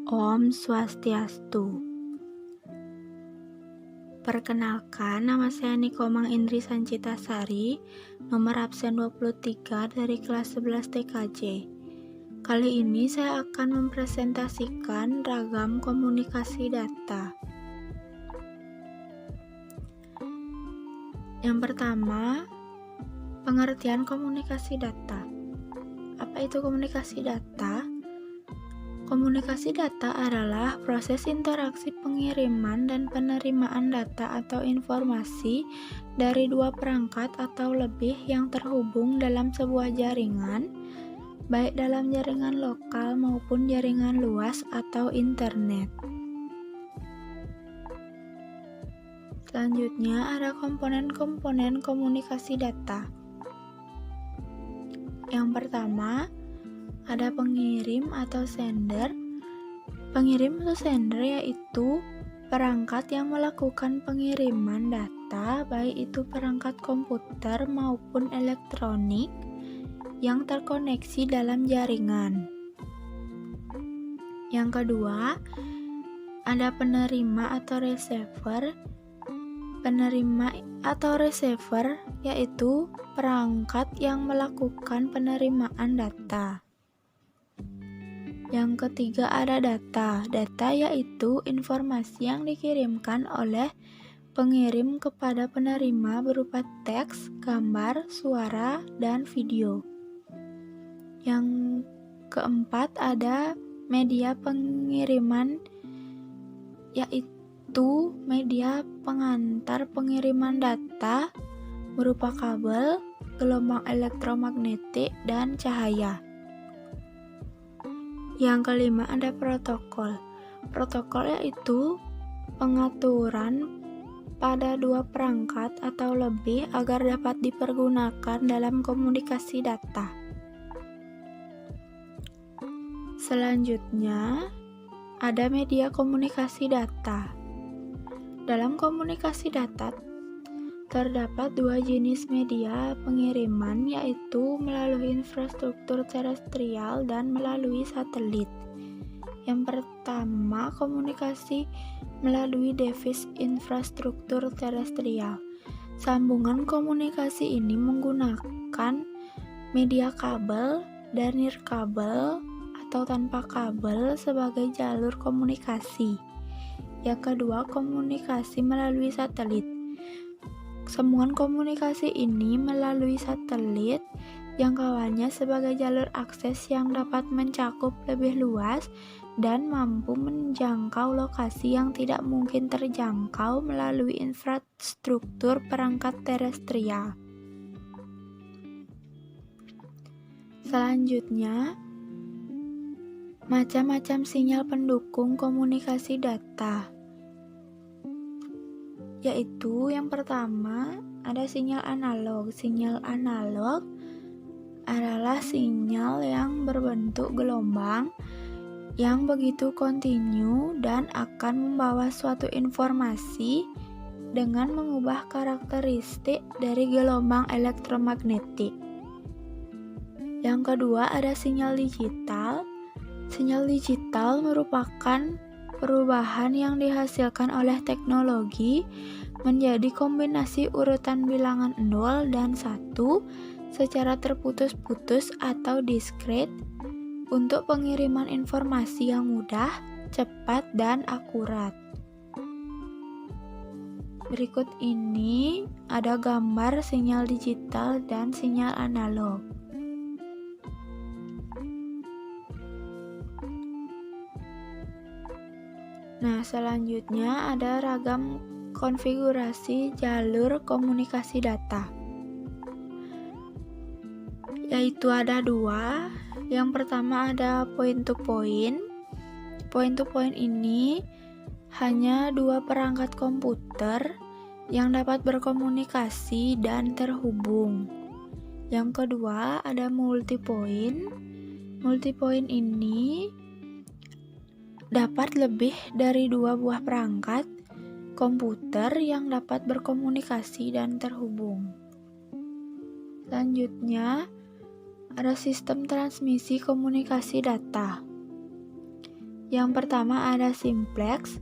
Om Swastiastu. Perkenalkan, nama saya Nikomang Indri Sancitasari, nomor absen 23 dari kelas 11 TKJ. Kali ini saya akan mempresentasikan ragam komunikasi data. Yang pertama, pengertian komunikasi data. Apa itu komunikasi data? Komunikasi data adalah proses interaksi pengiriman dan penerimaan data atau informasi dari dua perangkat atau lebih yang terhubung dalam sebuah jaringan, baik dalam jaringan lokal maupun jaringan luas atau internet. Selanjutnya ada komponen-komponen komunikasi data. Yang pertama, ada pengirim atau sender. Pengirim atau sender yaitu perangkat yang melakukan pengiriman data, baik itu perangkat komputer maupun elektronik yang terkoneksi dalam jaringan. Yang kedua, ada penerima atau receiver. Penerima atau receiver yaitu perangkat yang melakukan penerimaan data. Yang ketiga ada data. Data yaitu informasi yang dikirimkan oleh pengirim kepada penerima berupa teks, gambar, suara, dan video. Yang keempat ada media pengiriman, yaitu media pengantar pengiriman data berupa kabel, gelombang elektromagnetik, dan cahaya. Yang kelima ada protokol. Protokol yaitu pengaturan pada dua perangkat atau lebih agar dapat dipergunakan dalam komunikasi data. Selanjutnya ada media komunikasi data. Dalam komunikasi data terdapat dua jenis media pengiriman, yaitu melalui infrastruktur terestrial dan melalui satelit. Yang pertama, komunikasi melalui device infrastruktur terestrial. Sambungan komunikasi ini menggunakan media kabel dan nirkabel atau tanpa kabel sebagai jalur komunikasi. Yang kedua, komunikasi melalui satelit. Sambungan komunikasi ini melalui satelit jangkauannya sebagai jalur akses yang dapat mencakup lebih luas dan mampu menjangkau lokasi yang tidak mungkin terjangkau melalui infrastruktur perangkat terestrial. Selanjutnya, macam-macam sinyal pendukung komunikasi data, yaitu yang pertama ada sinyal analog. Sinyal analog adalah sinyal yang berbentuk gelombang yang begitu kontinu dan akan membawa suatu informasi dengan mengubah karakteristik dari gelombang elektromagnetik. Yang kedua ada sinyal digital. Sinyal digital merupakan perubahan yang dihasilkan oleh teknologi menjadi kombinasi urutan bilangan 0 dan 1 secara terputus-putus atau diskret untuk pengiriman informasi yang mudah, cepat, dan akurat. Berikut ini ada gambar sinyal digital dan sinyal analog. Nah, selanjutnya ada ragam konfigurasi jalur komunikasi data, yaitu ada dua. Yang pertama ada point to point. Point to point ini hanya dua perangkat komputer yang dapat berkomunikasi dan terhubung. Yang kedua ada multi point. Multi point ini dapat lebih dari dua buah perangkat komputer yang dapat berkomunikasi dan terhubung. Selanjutnya, ada sistem transmisi komunikasi data. Yang pertama ada simplex.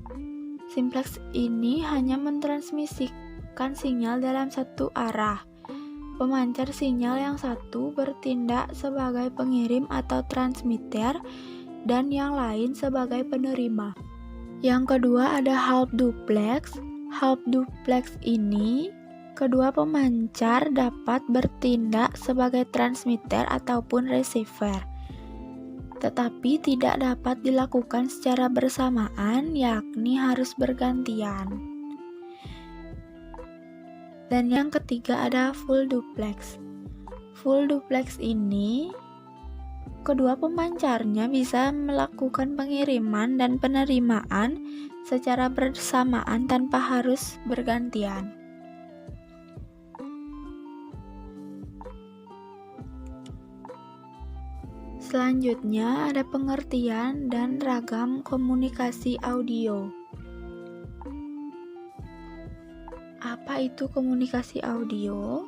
Simplex ini hanya mentransmisikan sinyal dalam satu arah. Pemancar sinyal yang satu bertindak sebagai pengirim atau transmitter dan yang lain sebagai penerima. Yang kedua ada half duplex. Half duplex ini kedua pemancar dapat bertindak sebagai transmitter ataupun receiver, tetapi tidak dapat dilakukan secara bersamaan, yakni harus bergantian. Dan yang ketiga ada full duplex. Full duplex ini kedua pemancarnya bisa melakukan pengiriman dan penerimaan secara bersamaan tanpa harus bergantian. Selanjutnya ada pengertian dan ragam komunikasi audio. Apa itu komunikasi audio?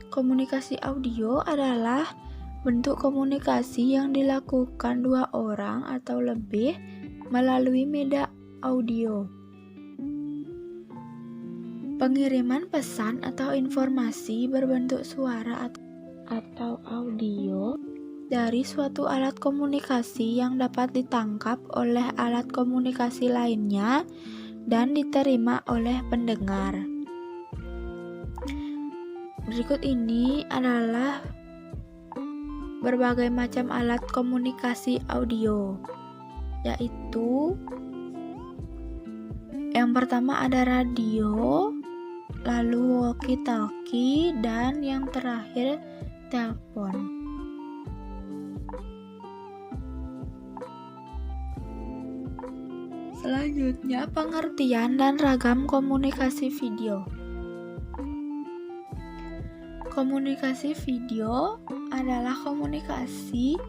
Komunikasi audio adalah bentuk komunikasi yang dilakukan dua orang atau lebih melalui media audio. Pengiriman pesan atau informasi berbentuk suara atau audio dari suatu alat komunikasi yang dapat ditangkap oleh alat komunikasi lainnya dan diterima oleh pendengar. Berikut ini adalah berbagai macam alat komunikasi audio, yaitu yang pertama ada radio, lalu walkie-talkie, dan yang terakhir telepon. Selanjutnya pengertian dan ragam komunikasi video. Komunikasi video adalah komunikasi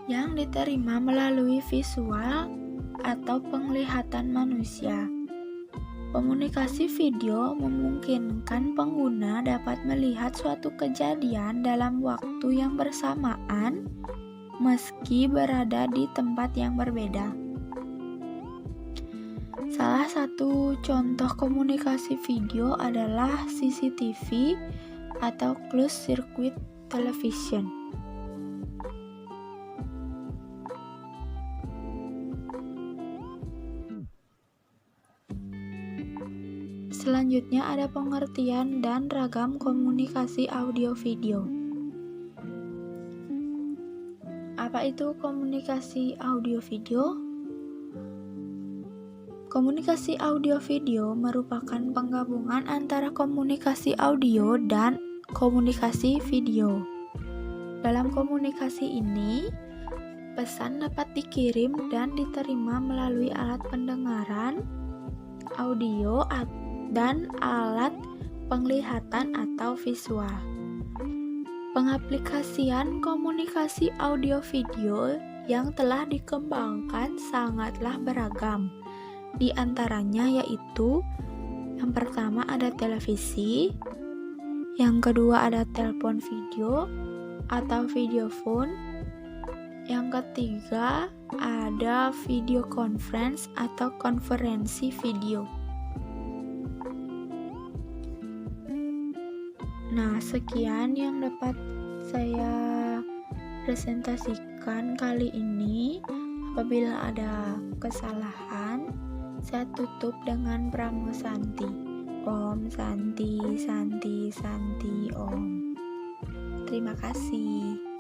yang diterima melalui visual atau penglihatan manusia. Komunikasi video memungkinkan pengguna dapat melihat suatu kejadian dalam waktu yang bersamaan meski berada di tempat yang berbeda. Salah satu contoh komunikasi video adalah CCTV atau closed circuit television. Selanjutnya ada pengertian dan ragam komunikasi audio video. Apa itu komunikasi audio video? Komunikasi audio video merupakan penggabungan antara komunikasi audio dan komunikasi video. Dalam komunikasi ini, pesan dapat dikirim dan diterima melalui alat pendengaran, audio, dan alat penglihatan atau visual. Pengaplikasian komunikasi audio video yang telah dikembangkan sangatlah beragam. Di antaranya yaitu yang pertama ada televisi, yang kedua ada telepon video atau video phone, yang ketiga ada video conference atau konferensi video. Nah, sekian yang dapat saya presentasikan kali ini. Apabila ada kesalahan, saya tutup dengan Pramo Santi. Om Santi, Santi, Santi, Om. Terima kasih.